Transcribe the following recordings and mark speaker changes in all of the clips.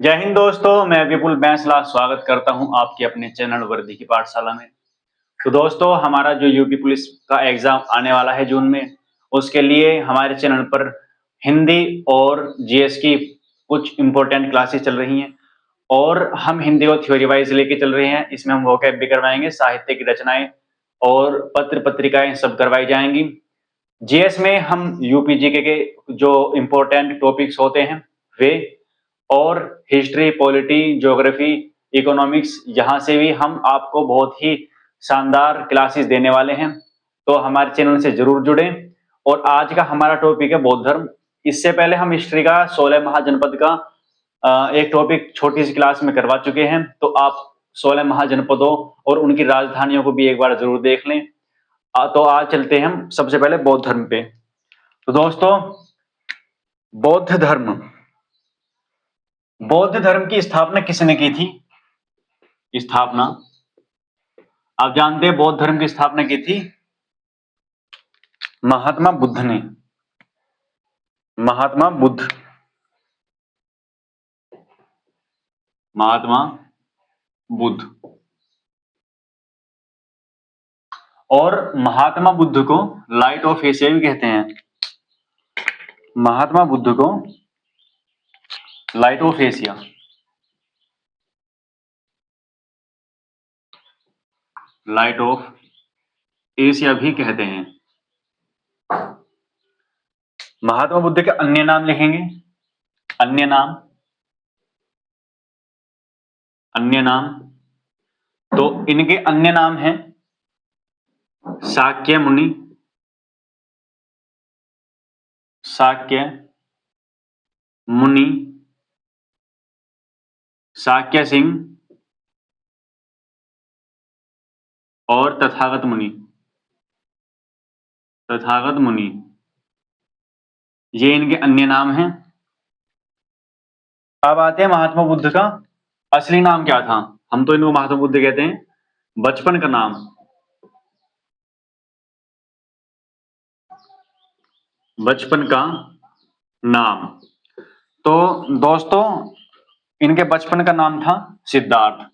Speaker 1: जय हिंद दोस्तों, मैं विपुल बैंसला स्वागत करता हूं आपके अपने चैनल वर्दी की पाठशाला में। तो दोस्तों, हमारा जो यूपी पुलिस का एग्जाम आने वाला है जून में, उसके लिए हमारे चैनल पर हिंदी और जीएस की कुछ इंपॉर्टेंट क्लासेस चल रही हैं और हम हिंदी को थ्योरी वाइज लेके चल रहे हैं। इसमें हम वोकैब भी करवाएंगे, साहित्य की रचनाएं और पत्र पत्रिकाएं सब करवाई जाएंगी। जीएस में हम यूपीजीके के जो इंपॉर्टेंट टॉपिक्स होते हैं वे, और हिस्ट्री, पॉलिटी, ज्योग्राफी, इकोनॉमिक्स, यहाँ से भी हम आपको बहुत ही शानदार क्लासेस देने वाले हैं। तो हमारे चैनल से जरूर जुड़ें। और आज का हमारा टॉपिक है बौद्ध धर्म। इससे पहले हम हिस्ट्री का 16 महाजनपद का एक टॉपिक छोटी सी क्लास में करवा चुके हैं। तो आप 16 महाजनपदों और उनकी राजधानियों को भी एक बार जरूर देख लें। तो आज चलते हैं हम सबसे पहले बौद्ध धर्म पे। तो दोस्तों, बौद्ध धर्म बौद्ध धर्म की स्थापना किसने की थी? स्थापना आप जानते हैं, बौद्ध धर्म की स्थापना की थी महात्मा बुद्ध ने। महात्मा बुद्ध, महात्मा बुद्ध। और महात्मा बुद्ध को लाइट ऑफ एशिया भी कहते हैं। महात्मा बुद्ध को light of Asia, light of Asia भी कहते हैं। महात्मा बुद्ध के अन्य नाम लिखेंगे। अन्य नाम, अन्य नाम। तो इनके अन्य नाम हैं शाक्य मुनि, शाक्य मुनि, शाक्य सिंह और तथागत मुनि। तथागत मुनि, ये इनके अन्य नाम हैं। अब आते हैं महात्मा बुद्ध का असली नाम क्या था। हम तो इनको महात्मा बुद्ध कहते हैं, बचपन का नाम। बचपन का नाम। तो दोस्तों, इनके बचपन का नाम था सिद्धार्थ।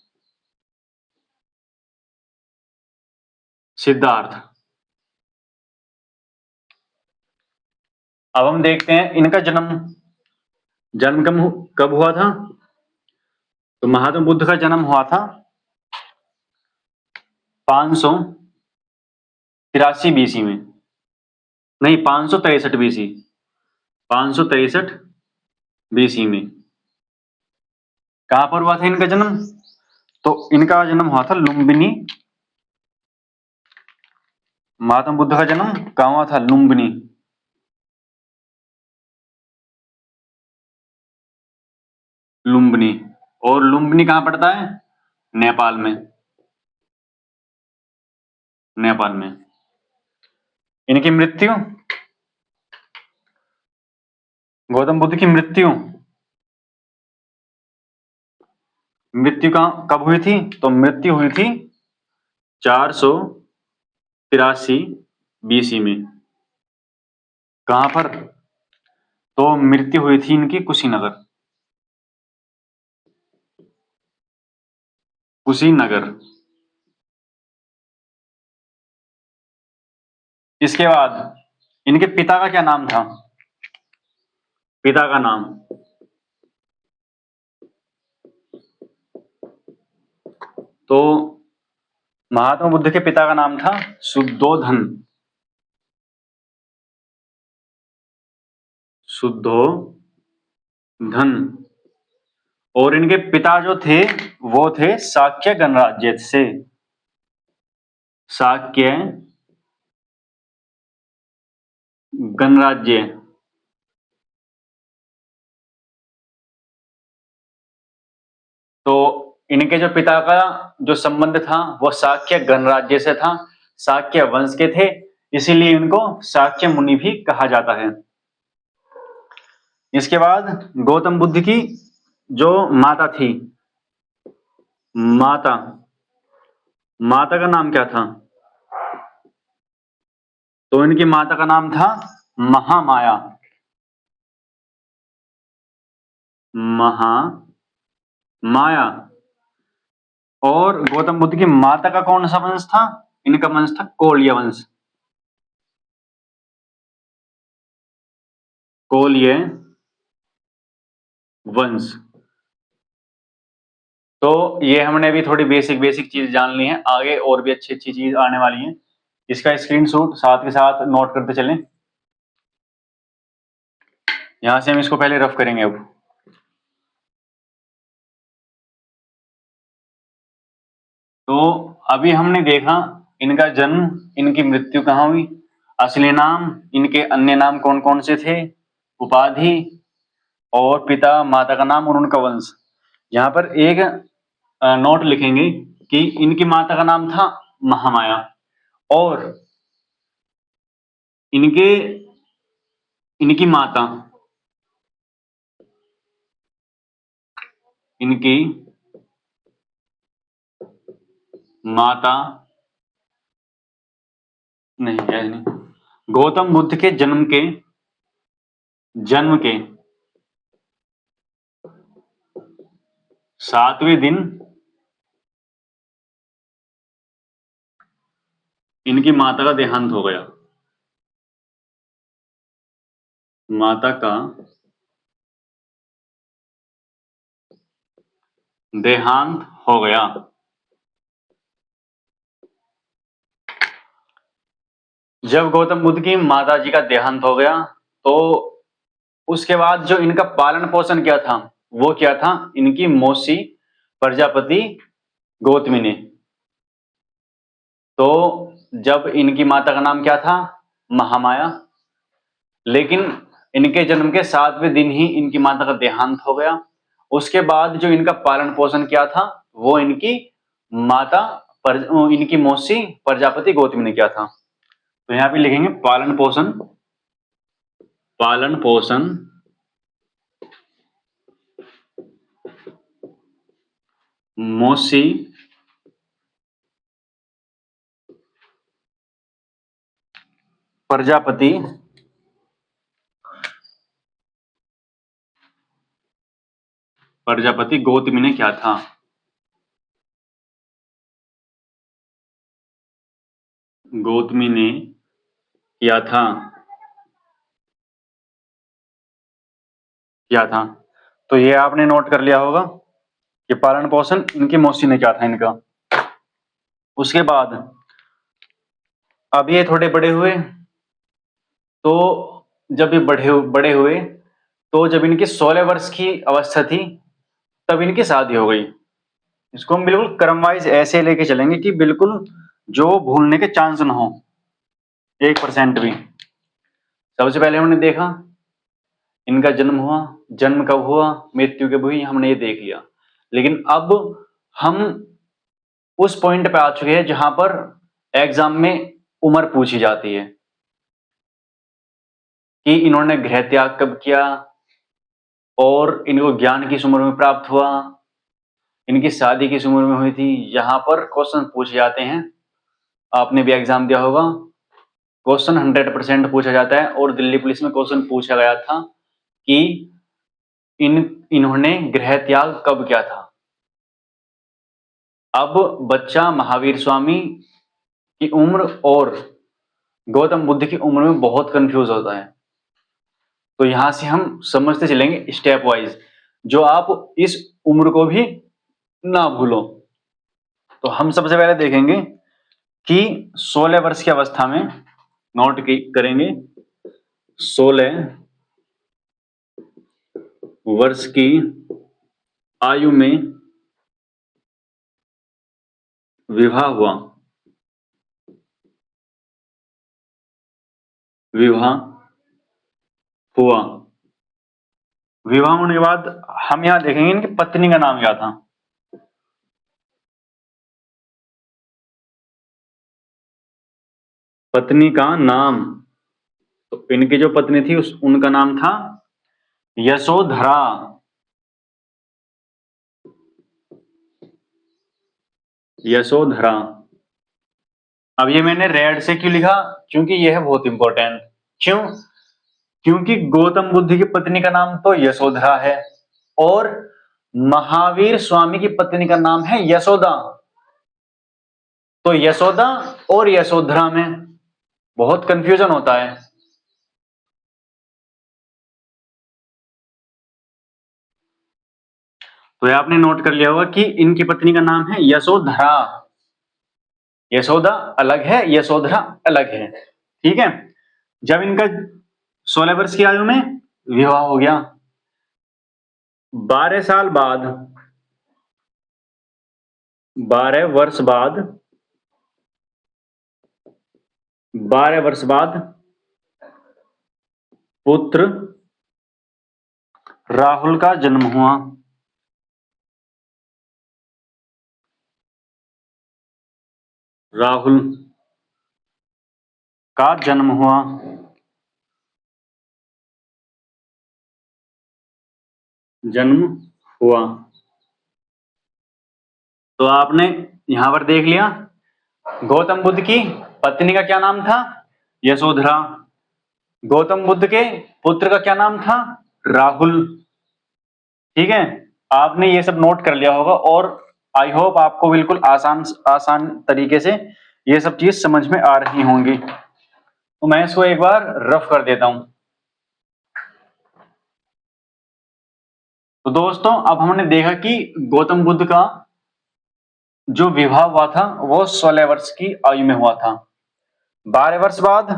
Speaker 1: सिद्धार्थ। अब हम देखते हैं इनका जन्म जन्म कब हुआ था। तो महात्मा बुद्ध का जन्म हुआ था 583 बीसी में, नहीं 563 बीसी, 563 बीसी में। कहां पर हुआ था इनका जन्म? तो इनका जन्म हुआ था लुम्बिनी। महात्मा बुद्ध का जन्म कहां हुआ था? लुम्बिनी। लुम्बिनी। और लुम्बिनी कहां पड़ता है? नेपाल में। नेपाल में। इनकी मृत्यु, गौतम बुद्ध की मृत्यु मृत्यु कब हुई थी? तो मृत्यु हुई थी 483 बीसी में। कहां पर? तो मृत्यु हुई थी इनकी कुशीनगर। कुशीनगर। इसके बाद इनके पिता का क्या नाम था? पिता का नाम, तो महात्मा बुद्ध के पिता का नाम था शुद्धोधन। शुद्धोधन। और इनके पिता जो थे वो थे शाक्य गणराज्य से। शाक्य गणराज्य। तो इनके जो पिता का जो संबंध था वो शाक्य गणराज्य से था, शाक्य वंश के थे, इसीलिए इनको शाक्य मुनि भी कहा जाता है। इसके बाद गौतम बुद्ध की जो माता थी, माता माता का नाम क्या था? तो इनकी माता का नाम था महामाया। महामाया। माया। और गौतम बुद्ध की माता का कौन सा वंश था? इनका वंश था कोल्य वंश। कोल्य वंश। तो ये हमने भी थोड़ी बेसिक बेसिक चीज जान ली है, आगे और भी अच्छी अच्छी चीज आने वाली है। इसका स्क्रीनशॉट साथ के साथ नोट करते चलें। यहां से हम इसको पहले रफ करेंगे। अब तो अभी हमने देखा इनका जन्म, इनकी मृत्यु कहाँ हुई, असली नाम, इनके अन्य नाम कौन कौन से थे, उपाधि, और पिता माता का नाम और उनका वंश। यहाँ पर एक नोट लिखेंगे कि इनकी माता का नाम था महामाया, और इनके इनकी माता, इनकी माता नहीं है नहीं, गौतम बुद्ध के जन्म के 7वें दिन इनकी माता का देहांत हो गया। माता का देहांत हो गया। जब गौतम बुद्ध की माता जी का देहांत हो गया तो उसके बाद जो इनका पालन पोषण क्या था, वो क्या था, इनकी मौसी प्रजापति गौतमी ने। तो जब इनकी माता का नाम क्या था, महामाया, लेकिन इनके जन्म के 7वें दिन ही इनकी माता का देहांत हो गया। उसके बाद जो इनका पालन पोषण क्या था, वो इनकी माता इनकी मौसी प्रजापति गौतमी ने किया था। तो यहां पे लिखेंगे पालन पोषण, पालन पोषण मौसी प्रजापति गौतमी ने क्या था, गौतमी ने किया था, किया था। तो ये आपने नोट कर लिया होगा कि पालन पोषण इनकी मौसी ने क्या था इनका। उसके बाद अब ये थोड़े बड़े हुए, तो जब ये बड़े हुए तो जब इनकी 16 वर्ष की अवस्था थी तब इनकी शादी हो गई। इसको हम बिल्कुल क्रम वाइज ऐसे लेके चलेंगे कि बिल्कुल जो भूलने के चांस ना हो 1% भी। सबसे पहले हमने देखा इनका जन्म हुआ, जन्म कब हुआ, मृत्यु कब हुई, हमने ये देख लिया। लेकिन अब हम उस पॉइंट पे आ चुके हैं जहां पर एग्जाम में उम्र पूछी जाती है कि इन्होंने गृह त्याग कब किया और इनको ज्ञान किस उम्र में प्राप्त हुआ, इनकी शादी किस उम्र में हुई थी। यहां पर क्वेश्चन पूछे जाते हैं। आपने भी एग्जाम दिया होगा, क्वेश्चन 100% पूछा जाता है। और दिल्ली पुलिस में क्वेश्चन पूछा गया था कि इन्होंने गृह त्याग कब किया था। अब बच्चा महावीर स्वामी की उम्र और गौतम बुद्ध की उम्र में बहुत कंफ्यूज होता है। तो यहां से हम समझते चलेंगे स्टेप वाइज, जो आप इस उम्र को भी ना भूलो। तो हम सबसे पहले देखेंगे कि 16 वर्ष की अवस्था में नोट करेंगे 16 वर्ष की आयु में विवाह हुआ। विवाह हुआ। विवाह होने के बाद हम यहां देखेंगे इनकी पत्नी का नाम क्या था। पत्नी का नाम, तो इनकी जो पत्नी थी उनका नाम था यशोधरा। यशोधरा। अब ये मैंने रेड से क्यों लिखा, क्योंकि यह है बहुत इंपॉर्टेंट। क्यों? क्योंकि गौतम बुद्ध की पत्नी का नाम तो यशोधरा है और महावीर स्वामी की पत्नी का नाम है यशोदा। तो यशोदा और यशोधरा में बहुत कंफ्यूजन होता है। तो ये आपने नोट कर लिया होगा कि इनकी पत्नी का नाम है यशोधरा। यशोदा अलग है, यशोधरा अलग है। ठीक है। जब इनका 16 वर्ष की आयु में विवाह हो गया, 12 साल बाद, 12 वर्ष बाद, 12 वर्ष बाद पुत्र राहुल का जन्म हुआ। राहुल का जन्म हुआ। जन्म हुआ। तो आपने यहां पर देख लिया, गौतम बुद्ध की पत्नी का क्या नाम था? यशोधरा। गौतम बुद्ध के पुत्र का क्या नाम था? राहुल। ठीक है। आपने ये सब नोट कर लिया होगा और आई होप आपको बिल्कुल आसान आसान तरीके से ये सब चीज समझ में आ रही होंगी। तो मैं इसको एक बार रफ कर देता हूं। तो दोस्तों, अब हमने देखा कि गौतम बुद्ध का जो विवाह हुआ था वो 16 वर्ष की आयु में हुआ था। 12 वर्ष बाद,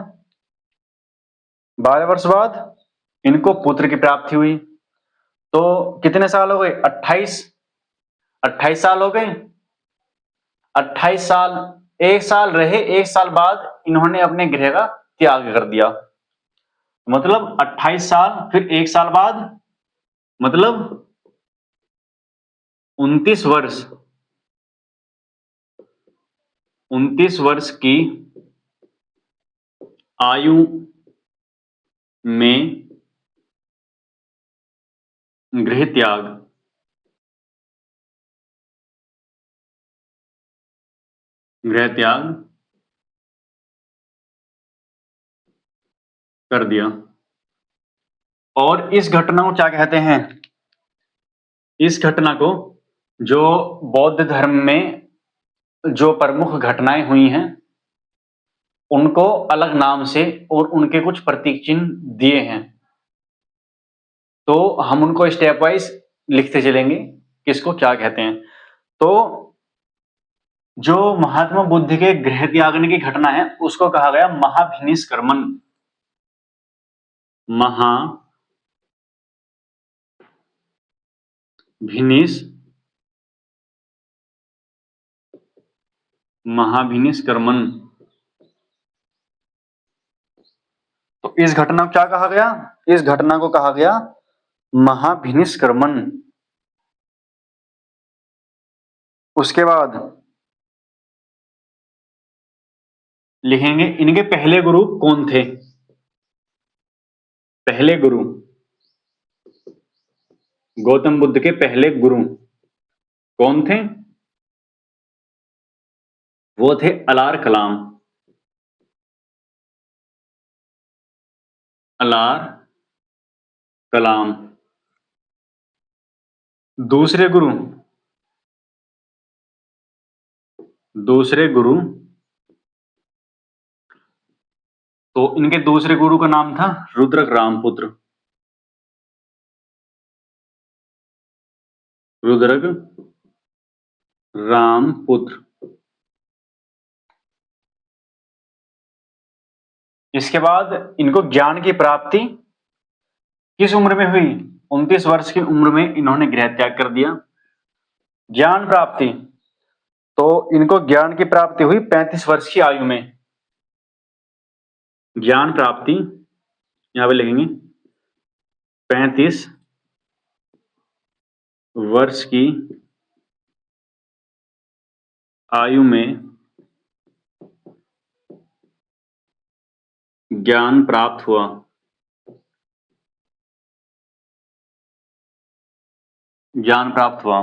Speaker 1: 12 वर्ष बाद इनको पुत्र की प्राप्ति हुई। तो कितने साल हो गए? 28। 28 साल हो गए। 28 साल, एक साल रहे, एक साल बाद इन्होंने अपने गृह का त्याग कर दिया। मतलब 28 साल, फिर एक साल बाद, मतलब 29 वर्ष, 29 वर्ष की आयु में गृह त्याग, गृह त्याग कर दिया। और इस घटना को क्या कहते हैं? इस घटना को, जो बौद्ध धर्म में जो प्रमुख घटनाएं हुई हैं उनको अलग नाम से और उनके कुछ प्रतीक चिन्ह दिए हैं। तो हम उनको स्टेप वाइज लिखते चलेंगे किसको क्या कहते हैं। तो जो महात्मा बुद्ध के गृह त्यागने की घटना है उसको कहा गया महाभिनिष्क्रमण। महाभिनिष्क्रमण। तो इस घटना को क्या कहा गया? इस घटना को कहा गया महाभिनिष्क्रमण। उसके बाद लिखेंगे इनके पहले गुरु कौन थे? पहले गुरु, गौतम बुद्ध के पहले गुरु कौन थे? वो थे अलार कलाम। अलार कलाम। दूसरे गुरु, दूसरे गुरु, तो इनके दूसरे गुरु का नाम था रुद्रक रामपुत्र। रुद्रक रामपुत्र। इसके बाद इनको ज्ञान की प्राप्ति किस उम्र में हुई? 29 वर्ष की उम्र में इन्होंने गृह त्याग कर दिया। ज्ञान प्राप्ति, तो इनको ज्ञान की प्राप्ति हुई 35 वर्ष की आयु में। ज्ञान प्राप्ति यहां पे लिखेंगे 35 वर्ष की आयु में ज्ञान प्राप्त हुआ। ज्ञान प्राप्त हुआ।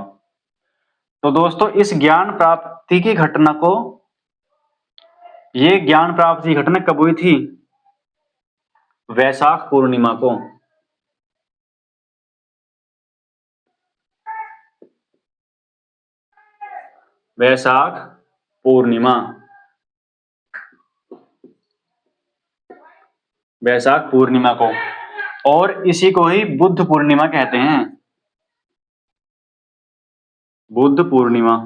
Speaker 1: तो दोस्तों, इस ज्ञान प्राप्ति की घटना को, ये ज्ञान प्राप्ति की घटना कब हुई थी? वैशाख पूर्णिमा को। वैशाख पूर्णिमा, वैशाख पूर्णिमा को, और इसी को ही बुद्ध पूर्णिमा कहते हैं। बुद्ध पूर्णिमा,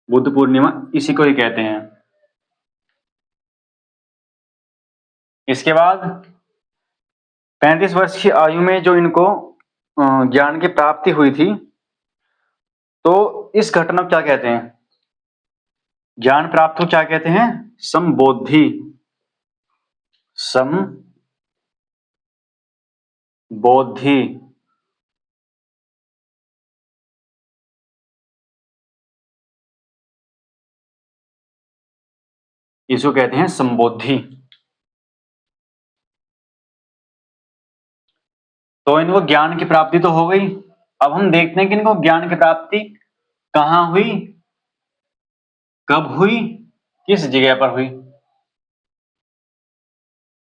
Speaker 1: बुद्ध पूर्णिमा इसी को ही कहते हैं। इसके बाद 35 वर्ष की आयु में जो इनको ज्ञान की प्राप्ति हुई थी, तो इस घटना को क्या कहते हैं? ज्ञान प्राप्त को क्या कहते हैं? संबोधि, संबोधि। इसको कहते हैं संबोधि। तो इनको ज्ञान की प्राप्ति तो हो गई। अब हम देखते हैं कि इनको ज्ञान की प्राप्ति कहां हुई, कब हुई, किस जगह पर हुई।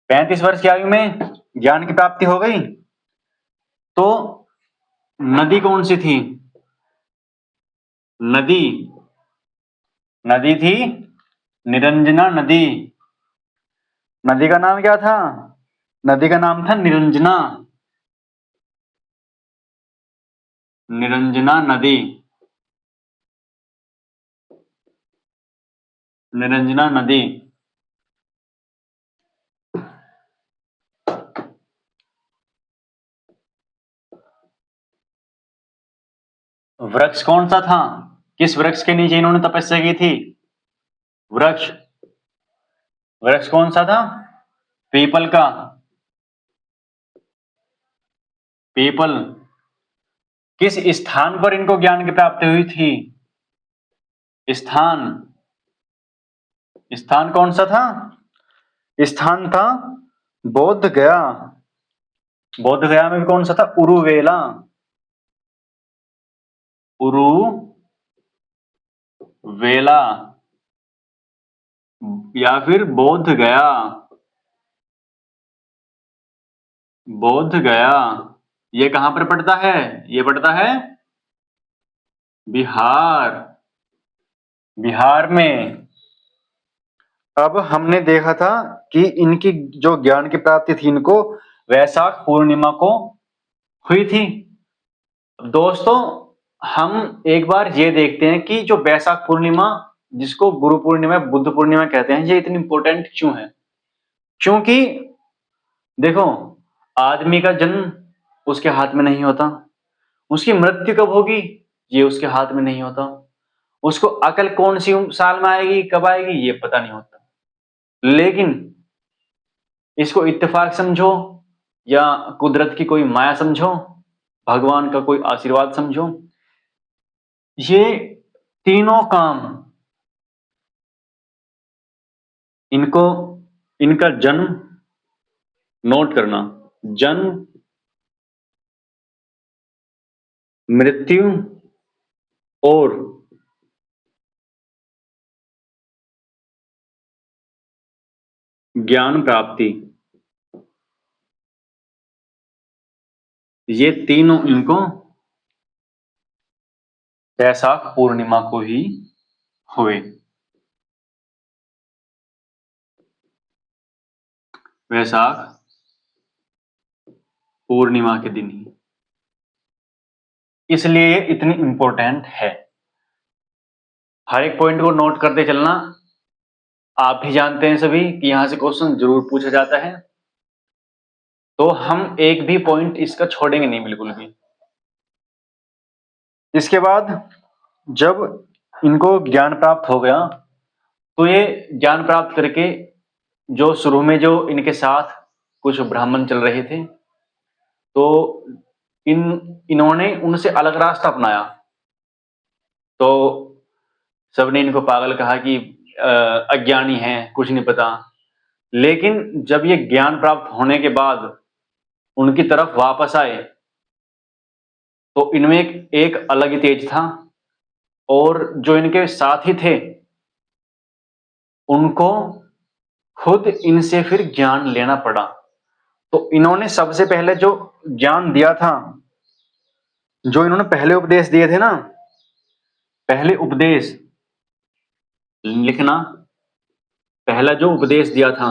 Speaker 1: 35 वर्ष की आयु में ज्ञान की प्राप्ति हो गई, तो नदी कौन सी थी? नदी, नदी थी निरंजना नदी। नदी का नाम क्या था? नदी का नाम था निरंजना, निरंजना नदी, निरंजना नदी। वृक्ष कौन सा था? किस वृक्ष के नीचे इन्होंने तपस्या की थी? वृक्ष, वृक्ष कौन सा था? पीपल का, पीपल। किस स्थान पर इनको ज्ञान की प्राप्ति हुई थी? स्थान, स्थान कौन सा था? स्थान था बोध गया। बोध गया में कौन सा था? उरुवेला, उरुवेला या फिर बोध गया, बोध गया। ये कहां पर पड़ता है? ये पड़ता है बिहार, बिहार में। अब हमने देखा था कि इनकी जो ज्ञान की प्राप्ति थी, इनको वैशाख पूर्णिमा को हुई थी। दोस्तों, हम एक बार ये देखते हैं कि जो वैशाख पूर्णिमा, जिसको गुरु पूर्णिमा, बुद्ध पूर्णिमा कहते हैं, ये इतनी इंपॉर्टेंट क्यों है? क्योंकि देखो, आदमी का जन्म उसके हाथ में नहीं होता, उसकी मृत्यु कब होगी ये उसके हाथ में नहीं होता, उसको अकल कौन सी साल में आएगी, कब आएगी, ये पता नहीं होता। लेकिन इसको इत्तेफाक समझो या कुदरत की कोई माया समझो, भगवान का कोई आशीर्वाद समझो, ये तीनों काम इनको, इनका जन्म नोट करना, जन्म, मृत्यु और ज्ञान प्राप्ति, ये तीनों इनको वैशाख पूर्णिमा को ही हुए। वैशाख पूर्णिमा के दिन ही, इसलिए ये इतनी इंपॉर्टेंट है। हर एक पॉइंट को नोट करते चलना। आप भी जानते हैं सभी कि यहां से क्वेश्चन जरूर पूछा जाता है, तो हम एक भी पॉइंट इसका छोड़ेंगे नहीं, बिल्कुल भी। इसके बाद जब इनको ज्ञान प्राप्त हो गया, तो ये ज्ञान प्राप्त करके जो शुरू में जो इनके साथ कुछ ब्राह्मण चल रहे थे, तो इन्होंने उनसे अलग रास्ता अपनाया। तो सबने इनको पागल कहा कि अज्ञानी हैं, कुछ नहीं पता। लेकिन जब ये ज्ञान प्राप्त होने के बाद उनकी तरफ वापस आए, तो इनमें एक अलग ही तेज था, और जो इनके साथी थे उनको खुद इनसे फिर ज्ञान लेना पड़ा। तो इन्होंने सबसे पहले जो ज्ञान दिया था, जो इन्होंने पहले उपदेश दिए थे ना, पहले उपदेश लिखना, पहला जो उपदेश दिया था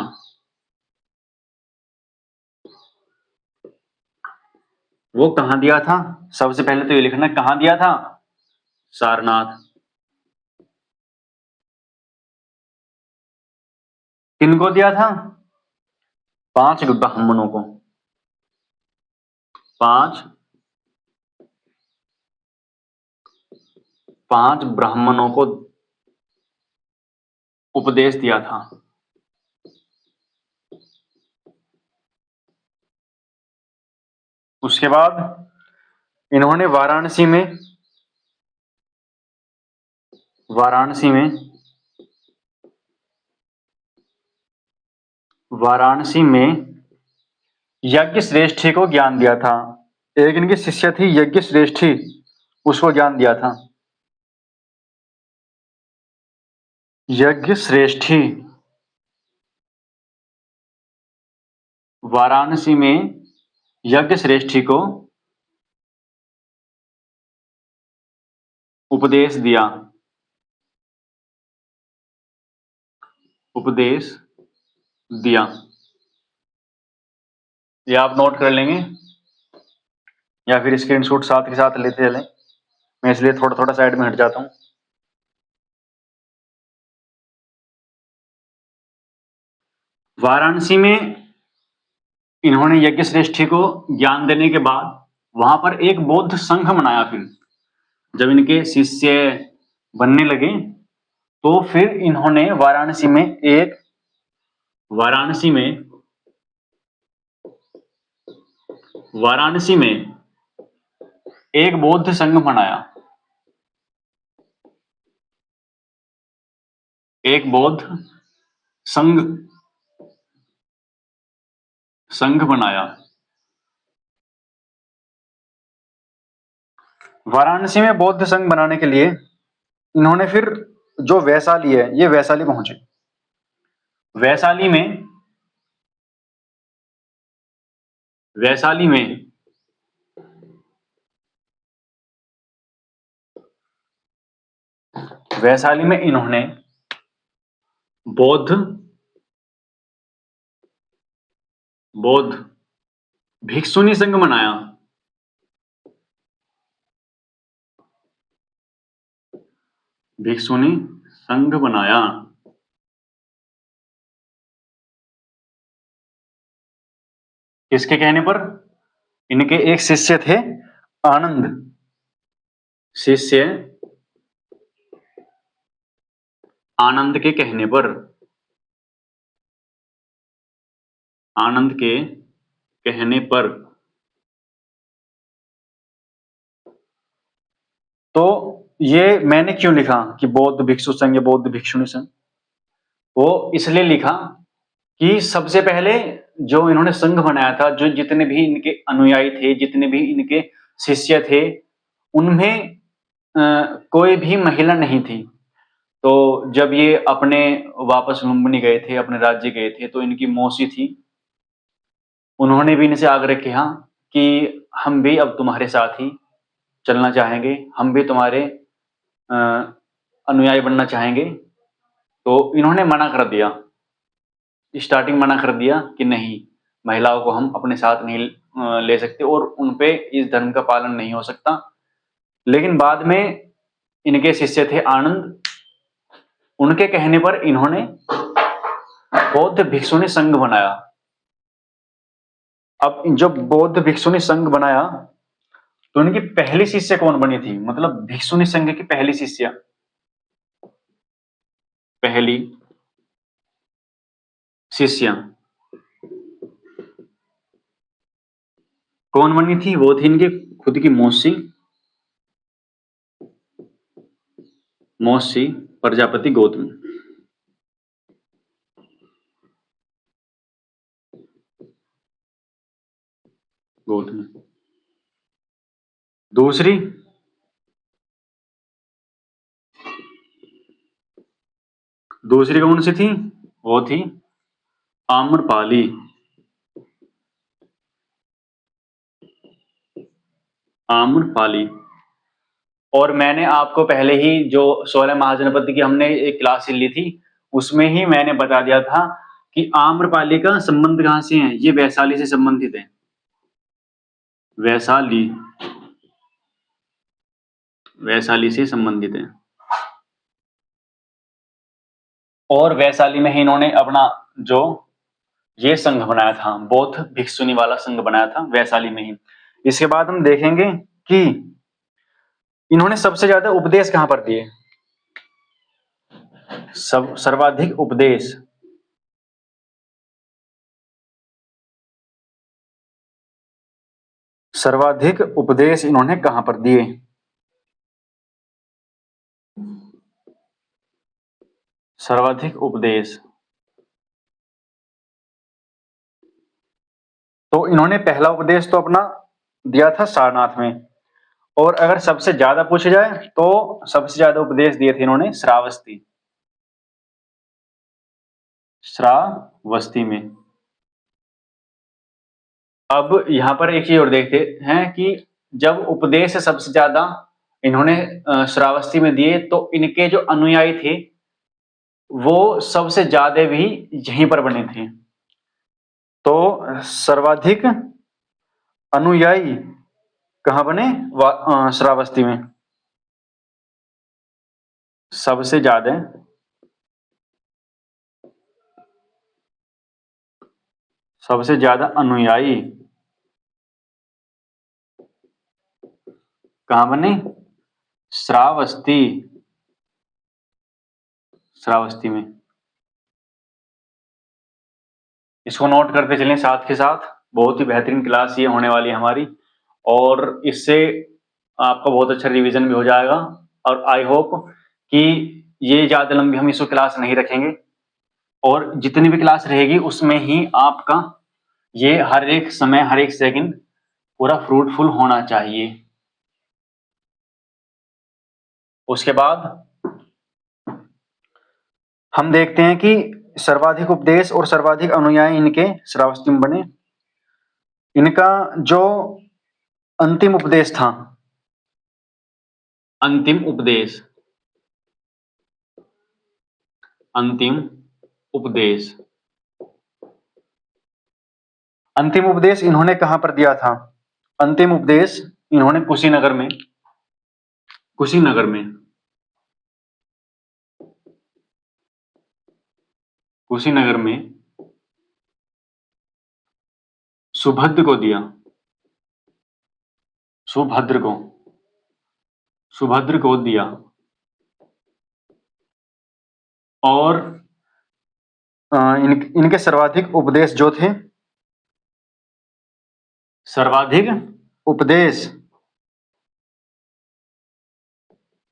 Speaker 1: वो कहां दिया था? सबसे पहले तो ये लिखना कहां दिया था? सारनाथ। किनको दिया था? 5 ब्राह्मणों को। 5 ब्राह्मणों को उपदेश दिया था। उसके बाद इन्होंने वाराणसी में यज्ञ श्रेष्ठी को ज्ञान दिया था। एक इनकी शिष्य थी यज्ञ श्रेष्ठी, उसको ज्ञान दिया था। यज्ञ श्रेष्ठी वाराणसी में यज्ञ श्रेष्ठी को उपदेश दिया। ये आप नोट कर लेंगे या फिर स्क्रीनशॉट साथ के साथ लेते चलें। मैं इसलिए थोड़ा थोड़ा साइड में हट जाता हूं। वाराणसी में इन्होंने यज्ञ श्रेष्ठी को ज्ञान देने के बाद वहां पर एक बौद्ध संघ बनाया। फिर जब इनके शिष्य बनने लगे तो फिर इन्होंने वाराणसी में एक बौद्ध संघ बनाया। एक बौद्ध संघ बनाया। वाराणसी में बौद्ध संघ बनाने के लिए इन्होंने फिर जो वैशाली है, ये वैशाली पहुंचे। वैशाली में इन्होंने बौद्ध भिक्षुनी संघ बनाया। भिक्षुनी संघ बनाया। किसके कहने पर? इनके एक शिष्य थे आनंद। शिष्य आनंद के कहने पर, आनंद के कहने पर। तो ये मैंने क्यों लिखा कि बौद्ध भिक्षु संघ या बौद्ध भिक्षुणी संघ? वो इसलिए लिखा कि सबसे पहले जो इन्होंने संघ बनाया था, जो जितने भी इनके अनुयायी थे, जितने भी इनके शिष्य थे, उनमें कोई भी महिला नहीं थी। तो जब ये अपने वापस लुम्बिनी गए थे, अपने राज्य गए थे, तो इनकी मौसी थी, उन्होंने भी इनसे आग्रह किया कि हम भी अब तुम्हारे साथ ही चलना चाहेंगे, हम भी तुम्हारे अनुयायी बनना चाहेंगे। तो इन्होंने मना कर दिया, स्टार्टिंग मना कर दिया कि नहीं, महिलाओं को हम अपने साथ नहीं ले सकते और उनपे इस धर्म का पालन नहीं हो सकता। लेकिन बाद में इनके शिष्य थे आनंद, उनके कहने पर इन्होंने बौद्ध भिक्षुणी संघ बनाया। अब जब बौद्ध भिक्षुणी संघ बनाया तो इनकी पहली शिष्य कौन बनी थी? मतलब भिक्षुणी संघ की पहली शिष्य, पहली शिष्य कौन बनी थी? वो थी इनके खुद की मौसी प्रजापति गौतमी। दूसरी कौन सी थी? वो थी आम्रपाली। आम्रपाली। और मैंने आपको पहले ही जो 16 महाजनपद की हमने एक क्लास ली थी, उसमें ही मैंने बता दिया था कि आम्रपाली का संबंध कहां से है, ये वैशाली से संबंधित है। वैशाली, वैशाली से संबंधित है। और वैशाली में ही इन्होंने अपना जो ये संघ बनाया था, बौद्ध भिक्षुनी वाला संघ बनाया था वैशाली में ही। इसके बाद हम देखेंगे कि इन्होंने सबसे ज्यादा उपदेश कहां पर दिए। सर्वाधिक उपदेश, सर्वाधिक उपदेश इन्होंने कहां पर दिए। सर्वाधिक उपदेश, तो इन्होंने पहला उपदेश तो अपना दिया था सारनाथ में, और अगर सबसे ज्यादा पूछा जाए तो सबसे ज्यादा उपदेश दिए थे इन्होंने श्रावस्ती, श्रावस्ती में। अब यहां पर एक चीज और देखते हैं कि जब उपदेश सबसे ज्यादा इन्होंने श्रावस्ती में दिए, तो इनके जो अनुयायी थे वो सबसे ज्यादा भी यहीं पर बने थे। तो सर्वाधिक अनुयायी कहां बने, श्रावस्ती में। सबसे ज्यादा अनुयायी कहां बने, श्रावस्ती, श्रावस्ती में। इसको नोट करते चलें साथ के साथ, बहुत ही बेहतरीन क्लास ये होने वाली है हमारी, और इससे आपका बहुत अच्छा रिवीजन भी हो जाएगा। और आई होप कि ये ज्यादा लंबी हम इसको क्लास नहीं रखेंगे, और जितनी भी क्लास रहेगी उसमें ही आपका ये हर एक समय, हर एक सेकंड पूरा फ्रूटफुल होना चाहिए। उसके बाद हम देखते हैं कि सर्वाधिक उपदेश और सर्वाधिक अनुयायी इनके श्रावस्ती में बने। इनका जो अंतिम उपदेश था, अंतिम उपदेश, अंतिम उपदेश, अंतिम उपदेश इन्होंने कहां पर दिया था। अंतिम उपदेश इन्होंने कुशीनगर में, कुशीनगर में, कुशीनगर में सुभद्र को दिया, सुभद्र को, सुभद्र को दिया। और इनके सर्वाधिक उपदेश जो थे, सर्वाधिक उपदेश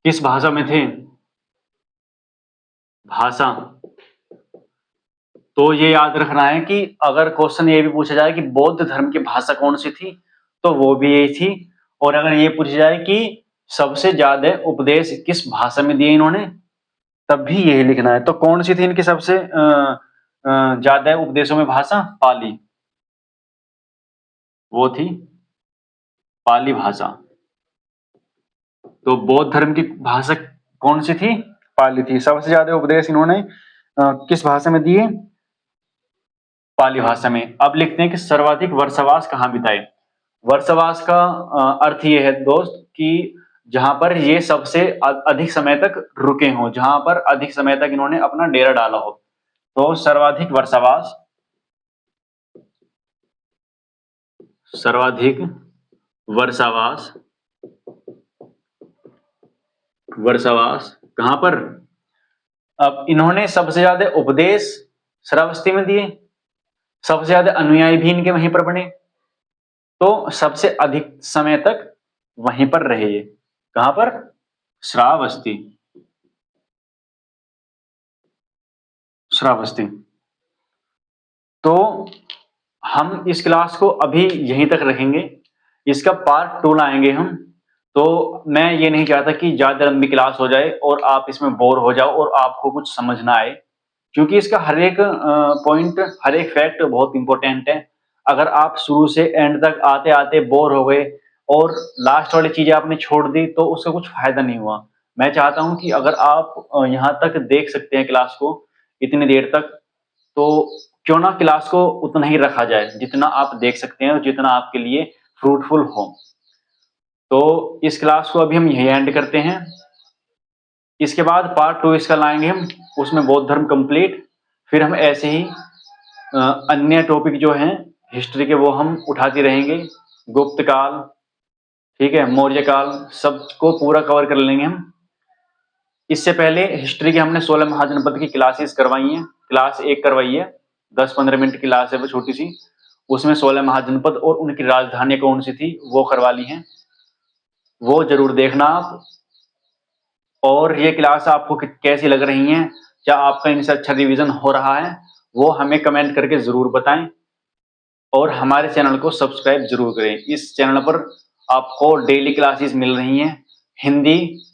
Speaker 1: किस भाषा में थे, भाषा। तो ये याद रखना है कि अगर क्वेश्चन ये भी पूछा जाए कि बौद्ध धर्म की भाषा कौन सी थी, तो वो भी यही थी। और अगर ये पूछा जाए कि सबसे ज्यादा उपदेश किस भाषा में दिए इन्होंने, तब भी यही लिखना है। तो कौन सी थी इनकी सबसे ज्यादा उपदेशों में भाषा, पाली, वो थी पाली भाषा। तो बौद्ध धर्म की भाषा कौन सी थी, पाली थी। सबसे ज्यादा उपदेश इन्होंने किस भाषा में दिए, पाली भाषा में। अब लिखते हैं कि सर्वाधिक वर्षावास कहाँ बिताए। वर्षावास का अर्थ ये है दोस्त कि जहां पर ये सबसे अधिक समय तक रुके हों, जहां पर अधिक समय तक इन्होंने अपना डेरा डाला हो। तो सर्वाधिक वर्षावास, सर्वाधिक वर्षावास, वर्षावास कहां पर। अब इन्होंने सबसे ज्यादा उपदेश श्रावस्ती में दिए, सबसे ज्यादा अनुयायी भी इनके वहीं पर बने, तो सबसे अधिक समय तक वहीं पर रहे ये। कहां पर, श्रावस्ती, श्रावस्ती। तो हम इस क्लास को अभी यहीं तक रखेंगे, इसका पार्ट 2 लाएंगे हम। तो मैं ये नहीं चाहता कि ज्यादा लंबी क्लास हो जाए और आप इसमें बोर हो जाओ और आपको कुछ समझ ना आए, क्योंकि इसका हर एक पॉइंट, हर एक फैक्ट बहुत इंपॉर्टेंट है। अगर आप शुरू से एंड तक आते आते बोर हो गए और लास्ट वाली चीजें आपने छोड़ दी तो उसका कुछ फायदा नहीं हुआ। मैं चाहता हूं कि अगर आप यहाँ तक देख सकते हैं क्लास को इतनी देर तक, तो क्यों ना क्लास को उतना ही रखा जाए जितना आप देख सकते हैं और जितना आपके लिए फ्रूटफुल हो। तो इस क्लास को अभी हम यही एंड करते हैं। इसके बाद पार्ट 2 इसका लाएंगे हम, उसमें बौद्ध धर्म कंप्लीट। फिर हम ऐसे ही अन्य टॉपिक जो हैं हिस्ट्री के वो हम उठाते रहेंगे। गुप्त काल, ठीक है, मौर्य काल, सबको पूरा कवर कर लेंगे हम। इससे पहले हिस्ट्री के हमने 16 महाजनपद की क्लासेस करवाई हैं। क्लास 1 करवाई है, 10-15 मिनट की क्लास है वो छोटी सी। उसमें 16 महाजनपद और उनकी राजधानी कौन सी थी वो करवा ली है, वो जरूर देखना आप। और ये क्लास आपको कैसी लग रही हैं, क्या आपका इनसे अच्छा रिवीजन हो रहा है, वो हमें कमेंट करके जरूर बताएं। और हमारे चैनल को सब्सक्राइब जरूर करें। इस चैनल पर आपको डेली क्लासेस मिल रही हैं, हिंदी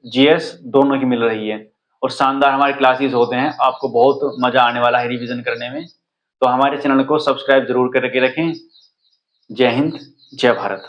Speaker 1: जीएस दोनों की मिल रही है, और शानदार हमारे क्लासेस होते हैं। आपको बहुत मजा आने वाला है रिवीजन करने में। तो हमारे चैनल को सब्सक्राइब जरूर करके रखें। जय हिंद, जय भारत।